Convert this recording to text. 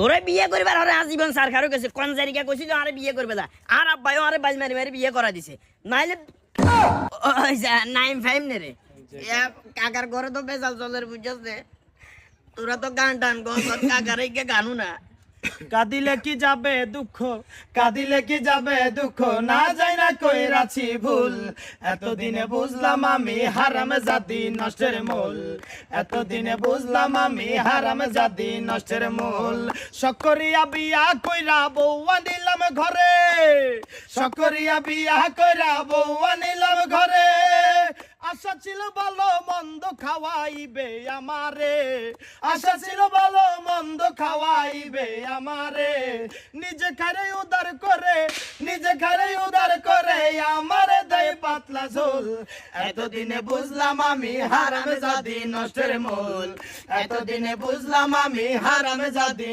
তোরে বিয়ে করবার হরে আজীবন সরকারও গেছে কোন জায়গা কইছিল আরে বিয়ে করবে না আর আব্বাইও আরে বাজ মারি মারি বিয়ে করা দিছে নাইলে নাইম ফাইম নে রে কাকার ঘরে তো বেজাল চলের বুঝছস নে তোরা তো গান টান গো কাকার কে গানু না কাঁদিলে কি যাবে দুঃখ, কাঁদিলে কি যাবে দুঃখ, না যাই না কইরাছি ভুল। এতদিনে বুঝলাম আমি হারাম জাদি নষ্টের মূল, এতদিনে বুঝলাম আমি হারাম জাদি নষ্টের মূল। সকরিয়া বিয়া কইরা বউ আনিলাম ঘরে, সকরিয়া বিয়া কইরা বউ আনিলাম ঘরে। আশা ছিল ভালো মন্দ খাওয়াইবে আমারে, আশা ছিল ভালো মন্দ খাওয়াইবে আমারে। নিজে খারে উদার করে, নিজে খারে উদার করে আমারে দেয় পাতলা ঝোল। এতদিনে বুঝলাম আমি হারাম জাদি নষ্টের মূল, এতদিনে বুঝলাম আমি হারাম জাদি